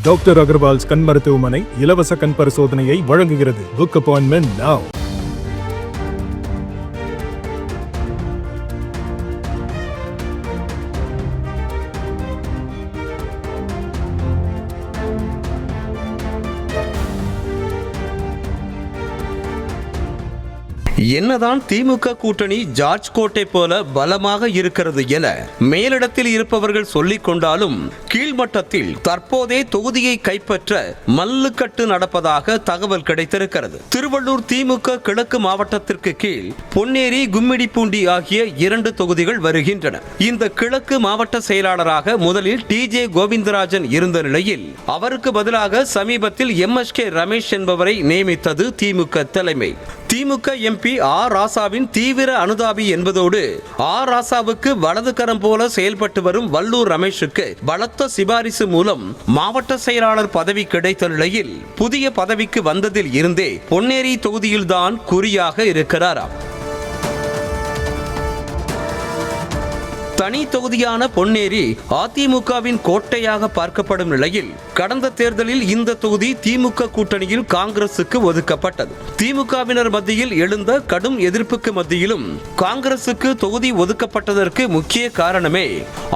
Doctor Agarwal's கண் மருத்துவமனை இலவச கண் பரிசோதனையை வழங்குகிறது. Book appointment now. என்னதான் திமுக கூட்டணி ஜார்ஜ் கோட்டை போல பலமாக இருக்கிறது என மேலிடத்தில் இருப்பவர்கள் சொல்லிக் கொண்டாலும் கீழ்மட்டத்தில் தற்போதே தொகுதியை கைப்பற்ற மல்லுக்கட்டு நடப்பதாக தகவல் கிடைத்திருக்கிறது. திருவள்ளூர் திமுக கிழக்கு மாவட்டத்திற்கு கீழ் பொன்னேரி, கும்மிடிப்பூண்டி ஆகிய 2 தொகுதிகள் வருகின்றன. இந்த கிழக்கு மாவட்ட செயலாளராக முதலில் TJ கோவிந்தராஜன் இருந்த நிலையில் அவருக்கு பதிலாக சமீபத்தில் MSK ரமேஷ் என்பவரை நியமித்தது திமுக தலைமை. திமுக MP ஆர் ராசாவின் தீவிர அனுதாபி என்பதோடு ஆர் ராசாவுக்கு வலது கரம் போல செயல்பட்டு வரும் வல்லூர் ரமேஷுக்கு பலத்த சிபாரிசு மூலம் மாவட்ட செயலாளர் பதவி கிடைத்த நிலையில் புதிய பதவிக்கு வந்ததில் இருந்தே பொன்னேரி தொகுதியில்தான் குறியாக இருக்கிறாராம். தனி தொகுதியான பொன்னேரி அதிமுகவின் கோட்டையாக பார்க்கப்படும் நிலையில் கடந்த தேர்தலில் இந்த தொகுதி திமுக கூட்டணியில் காங்கிரசுக்கு ஒதுக்கப்பட்டது. திமுகவினர் மத்தியில் எழுந்த கடும் எதிர்ப்புக்கு மத்தியிலும் காங்கிரசுக்கு தொகுதி ஒதுக்கப்பட்டதற்கு முக்கிய காரணமே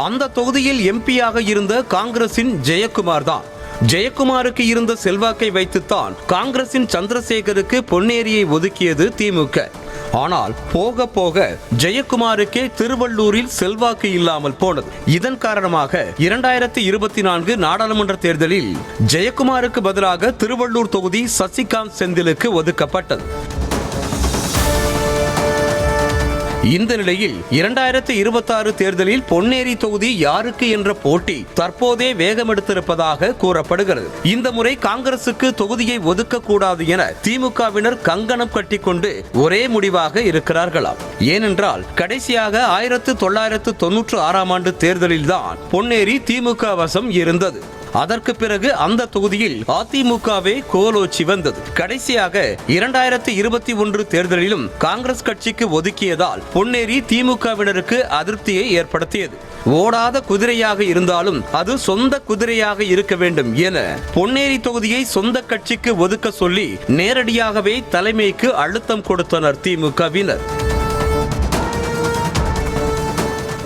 அந்த தொகுதியில் எம்பியாக இருந்த காங்கிரசின் ஜெயக்குமார் தான். ஜெயக்குமாருக்கு இருந்த செல்வாக்கை வைத்துத்தான் காங்கிரசின் சந்திரசேகருக்கு பொன்னேரியை ஒதுக்கியது திமுக. ஆனால் போக போக ஜெயக்குமாருக்கே திருவள்ளூரில் செல்வாக்கு இல்லாமல் போனது. இதன் காரணமாக 2024 நாடாளுமன்ற தேர்தலில் ஜெயக்குமாருக்கு பதிலாக திருவள்ளூர் தொகுதி சசிகாந்த் செந்திலுக்கு ஒதுக்கப்பட்டது. இந்த நிலையில் 2026 தேர்தலில் பொன்னேரி தொகுதி யாருக்கு என்ற போட்டி தற்போதே வேகமெடுத்திருப்பதாக கூறப்படுகிறது. இந்த முறை காங்கிரசுக்கு தொகுதியை ஒதுக்கக்கூடாது என திமுகவினர் கங்கணம் கட்டிக்கொண்டு ஒரே முடிவாக இருக்கிறார்களாம். ஏனென்றால் கடைசியாக 1996 ஆண்டு தேர்தலில்தான் பொன்னேரி திமுக வசம் இருந்தது. அதற்கு பிறகு அந்த தொகுதியில் அதிமுகவே கோலோச்சி வந்தது. கடைசியாக 2021 தேர்தலிலும் காங்கிரஸ் கட்சிக்கு ஒதுக்கியதால் பொன்னேரி திமுகவினருக்கு அதிருப்தியை ஏற்படுத்தியது. ஓடாத குதிரையாக இருந்தாலும் அது சொந்த குதிரையாக இருக்க வேண்டும் என பொன்னேரி தொகுதியை சொந்த கட்சிக்கு ஒதுக்க சொல்லி நேரடியாகவே தலைமைக்கு அழுத்தம் கொடுத்தனர் திமுகவினர்.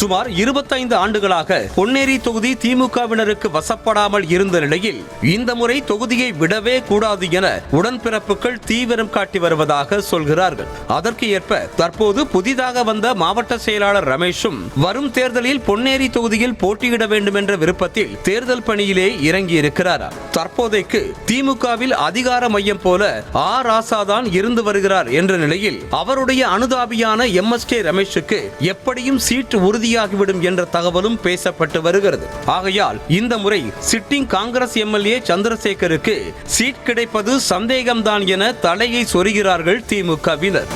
சுமார் 25 ஆண்டுகளாக பொன்னேரி தொகுதி திமுகவினருக்கு வசப்படாமல் இருந்த நிலையில் இந்த முறை தொகுதியை விடவே கூடாது என உடன்பிறப்புகள் தீவிரம் காட்டி வருவதாக சொல்கிறார்கள். அதற்கு ஏற்ப தற்போது புதிதாக வந்த மாவட்ட செயலாளர் ரமேஷும் வரும் தேர்தலில் பொன்னேரி தொகுதியில் போட்டியிட வேண்டும் என்ற விருப்பத்தில் தேர்தல் பணியிலே இறங்கி இருக்கிறார். தற்போதைக்கு திமுகவில் அதிகார மையம் போல ஆர் ராசாதான் இருந்து வருகிறார் என்ற நிலையில் அவருடைய அனுதாபியான MSK ரமேஷுக்கு எப்படியும் சீட் உறுதி ஆகிவிடும் என்ற தகவலும் பேசப்பட்டு வருகிறது. ஆகையால் இந்த முறை சிட்டிங் காங்கிரஸ் MLA சந்திரசேகருக்கு சீட் கிடைப்பது சந்தேகம்தான் என தலையை சொருகிறார்கள் திமுகவினர்.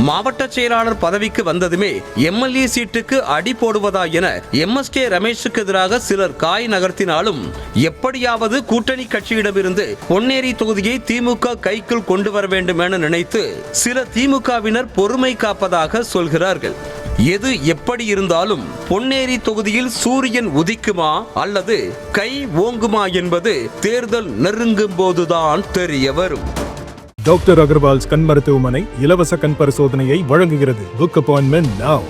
மாவட்ட செயலாளர் பதவிக்கு வந்ததுமே MLA சீட்டுக்கு அடி போடுவதா என MSK ரமேஷுக்கு எதிராக சிலர் காய் நகர்த்தினாலும் எப்படியாவது கூட்டணி கட்சியிடமிருந்து பொன்னேரி தொகுதியை திமுக கைக்குள் கொண்டு வர வேண்டும் என நினைத்து சில திமுகவினர் பொறுமை காப்பதாக சொல்கிறார்கள். எது எப்படி இருந்தாலும் பொன்னேரி தொகுதியில் சூரியன் உதிக்குமா அல்லது கை ஓங்குமா என்பது தேர்தல் நெருங்கும் போதுதான் தெரிய வரும். டாக்டர் அகர்வால்ஸ் கண் மருத்துவமனை இலவச கண் பரிசோதனையை வழங்குகிறது. Book appointment now.